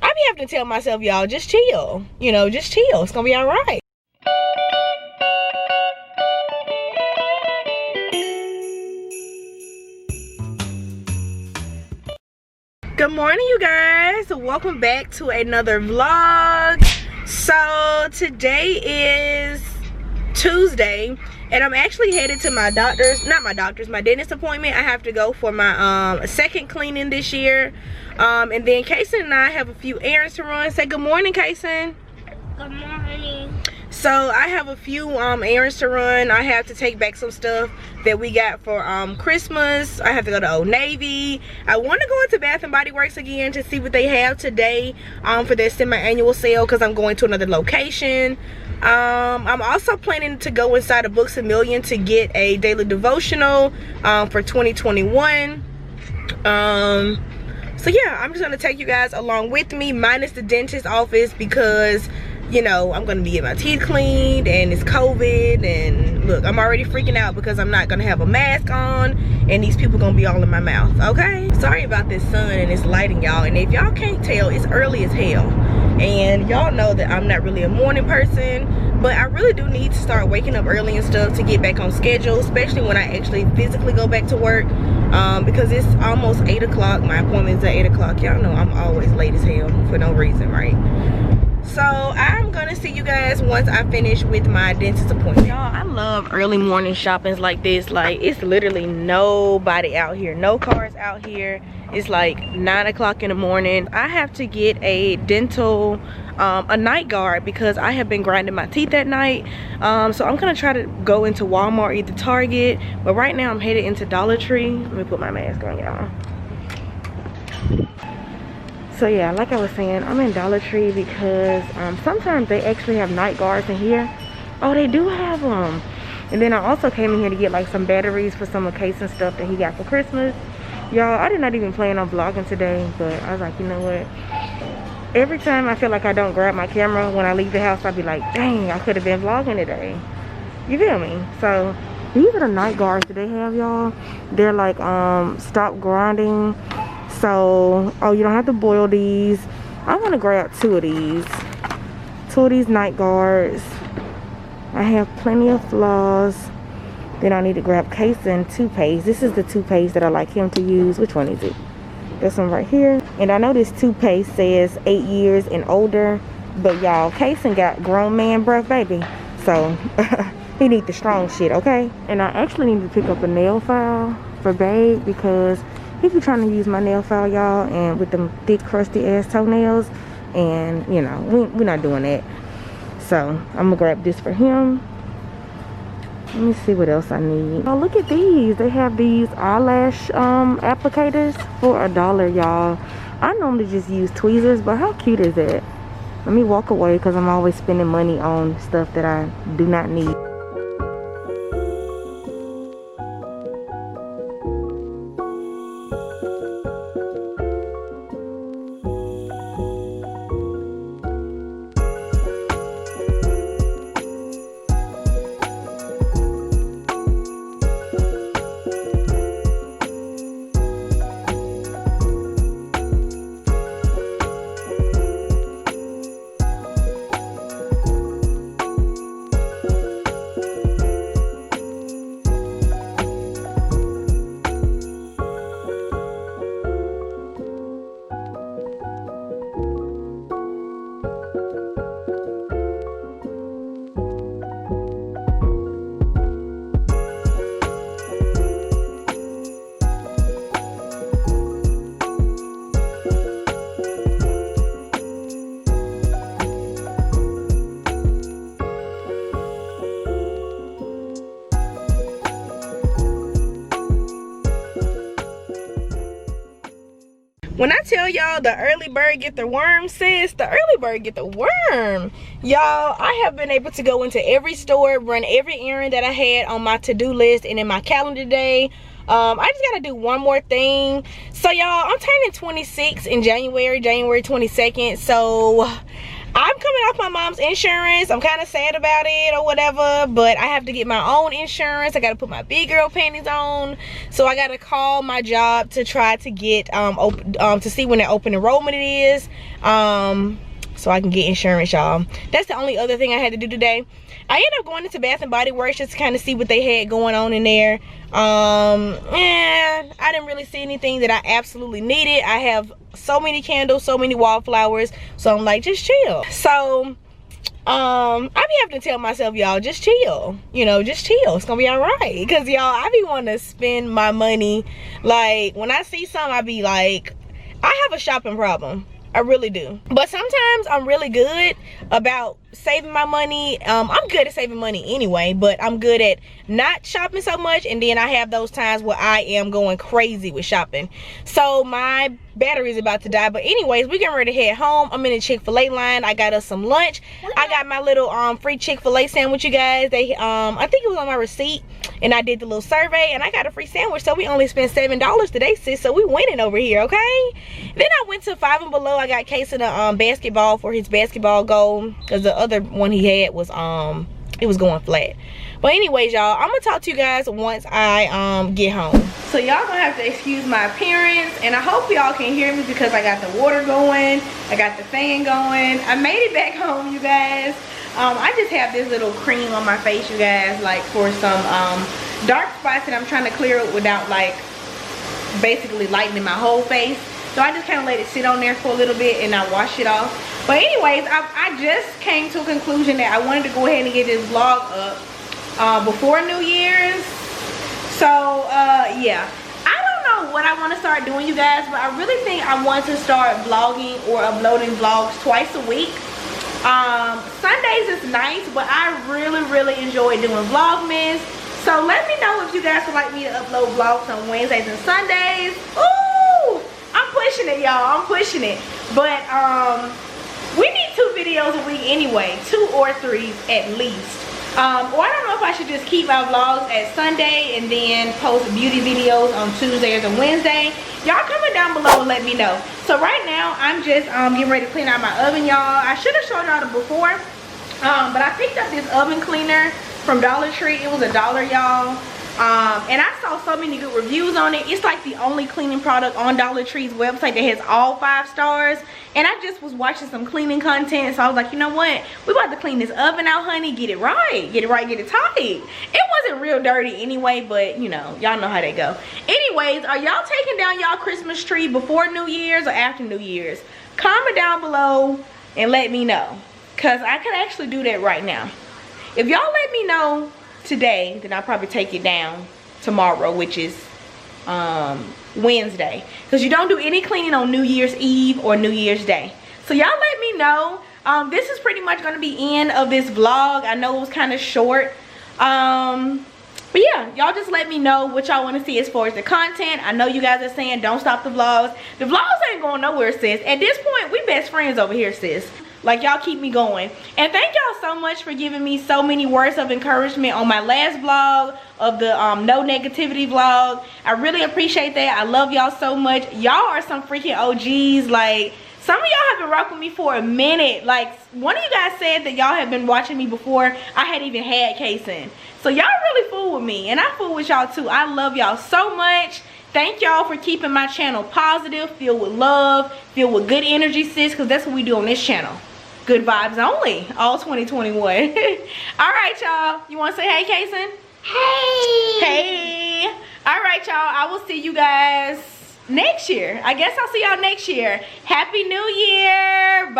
I be having to tell myself, y'all, just chill. You know, just chill. It's gonna be all right. Good morning, you guys. Welcome back to another vlog. So today is Tuesday and I'm actually headed to my my dentist appointment. I have to go for my second cleaning this year. And then Kaysen and I have a few errands to run. Say good morning, Kaysen. Good morning. So I have a few errands to run. I have to take back some stuff that we got for Christmas. I have to go to Old Navy. I want to go into Bath and Body Works again to see what they have today for their semi-annual sale, because I'm going to another location. I'm also planning to go inside of Books A Million to get a daily devotional for 2021. So yeah, I'm just gonna take you guys along with me, minus the dentist office, because you know, I'm gonna be getting my teeth cleaned and it's COVID, and look, I'm already freaking out because I'm not gonna have a mask on and these people gonna be all in my mouth, okay? Sorry about this sun and this lighting, y'all, and if y'all can't tell, it's early as hell. And y'all know that I'm not really a morning person, but I really do need to start waking up early and stuff to get back on schedule, especially when I actually physically go back to work, because it's almost 8 o'clock. My appointment's at 8 o'clock. Y'all know I'm always late as hell for no reason, right? So I'm gonna see you guys once I finish with my dentist appointment. Y'all, I love early morning shoppings like this. Like, it's literally nobody out here, no cars out here. It's like 9 o'clock in the morning. I have to get a dental a night guard because I have been grinding my teeth at night. So I'm gonna try to go into Walmart or either Target, but right now I'm headed into Dollar Tree. Let me put my mask on, y'all. So yeah, like I was saying, I'm in Dollar Tree because sometimes they actually have night guards in here. Oh, they do have them. And then I also came in here to get like some batteries for some of Kaysen's stuff that he got for Christmas. Y'all, I did not even plan on vlogging today, but I was like, you know what? Every time I feel like I don't grab my camera when I leave the house, I'll be like, dang, I could have been vlogging today. You feel me? So these are the night guards that they have, y'all. They're like stop grinding. So, oh, you don't have to boil these. I want to grab two of these night guards. I have plenty of floss. Then I need to grab Kaysen toothpaste. This is the toothpaste that I like him to use. Which one is it? This one right here. And I know this toothpaste says 8 years and older, but y'all, Kaysen got grown man breath, baby. So he need the strong shit, okay? And I actually need to pick up a nail file for Babe because he be trying to use my nail file, y'all, and with them thick crusty ass toenails, and you know, we're not doing that. So I'm gonna grab this for him. Let me see what else I need. Oh, look at these. They have these eyelash applicators for $1, y'all. I normally just use tweezers, but how cute is that? Let me walk away because I'm always spending money on stuff that I do not need. When I tell y'all the early bird get the worm, sis, the early bird get the worm. Y'all, I have been able to go into every store, run every errand that I had on my to-do list and in my calendar day. I just gotta do one more thing. So y'all, I'm turning 26 in January 22nd. So I'm coming off my mom's insurance. I'm kind of sad about it or whatever, but I have to get my own insurance. I got to put my big girl panties on. So I got to call my job to try to get to see when the open enrollment it is. So I can get insurance, y'all. That's the only other thing I had to do today. I ended up going into Bath and Body Works just to kind of see what they had going on in there. And I didn't really see anything that I absolutely needed. I have so many candles, so many wallflowers, so I'm like, just chill. So I be having to tell myself, y'all, just chill, you know, just chill, it's gonna be all right. Because y'all, I be wanting to spend my money. Like when I see something, I be like, I have a shopping problem, I really do. But sometimes I'm really good about saving my money. I'm good at saving money anyway, but I'm good at not shopping so much, and then I have those times where I am going crazy with shopping. So my battery is about to die. But anyways, we're getting ready to head home. I'm in the Chick-fil-A line. I got us some lunch. I got my little free Chick-fil-A sandwich, you guys. They I think it was on my receipt, and I did the little survey and I got a free sandwich. So we only spent $7 today, sis. So we winning over here, okay? Then I went to Five and Below. I got Case of the basketball for his basketball goal, because the other one he had was it was going flat. But anyways, y'all, I'm gonna talk to you guys once I get home. So y'all gonna have to excuse my appearance, and I hope y'all can hear me because I got the water going, I got the fan going. I made it back home, you guys. I just have this little cream on my face, you guys, like for some dark spots that I'm trying to clear up without like basically lightening my whole face. So I just kind of let it sit on there for a little bit and I wash it off. But anyways, I just came to a conclusion that I wanted to go ahead and get this vlog up before New Year's. So yeah, I don't know what I want to start doing, you guys, but I really think I want to start vlogging or uploading vlogs twice a week. Sundays is nice, but I really enjoy doing Vlogmas. So let me know if you guys would like me to upload vlogs on Wednesdays and Sundays. Ooh, I'm pushing it, y'all. I'm pushing it. But we need 2 videos a week anyway, 2 or 3 at least. Or I don't know if I should just keep my vlogs at Sunday and then post beauty videos on Tuesdays and Wednesday. Y'all comment down below and let me know. So right now I'm just getting ready to clean out my oven, y'all. I should have showed y'all it before, but I picked up this oven cleaner from Dollar Tree. It was $1, y'all. And I saw so many good reviews on it. It's like the only cleaning product on Dollar Tree's website that has all 5 stars. And I just was watching some cleaning content, so I was like, you know what, we about to clean this oven out, honey. Get it right, get it right, get it tight. It wasn't real dirty anyway, but you know, y'all know how they go. Anyways, are y'all taking down y'all Christmas tree before New Year's or after New Year's? Comment down below and let me know, because I could actually do that right now. If y'all let me know today, then I'll probably take it down tomorrow, which is Wednesday, because you don't do any cleaning on New Year's Eve or New Year's Day. So y'all let me know. This is pretty much going to be end of this vlog. I know it was kind of short, but yeah, y'all just let me know what y'all want to see as far as the content. I know you guys are saying don't stop the vlogs. The vlogs ain't going nowhere, sis. At this point, we best friends over here, sis. Like, y'all keep me going. And thank y'all so much for giving me so many words of encouragement on my last vlog of the no negativity vlog. I really appreciate that. I love y'all so much. Y'all are some freaking OGs. Like, some of y'all have been rocking me for a minute. Like, one of you guys said that y'all have been watching me before I had even had casing. So y'all really fool with me, and I fool with y'all too. I love y'all so much. Thank y'all for keeping my channel positive, filled with love, filled with good energy, sis, because that's what we do on this channel. Good vibes only, all 2021. All right, y'all. You want to say hey, Kason? Hey. Hey. All right, y'all. I will see you guys next year. I guess I'll see y'all next year. Happy New Year.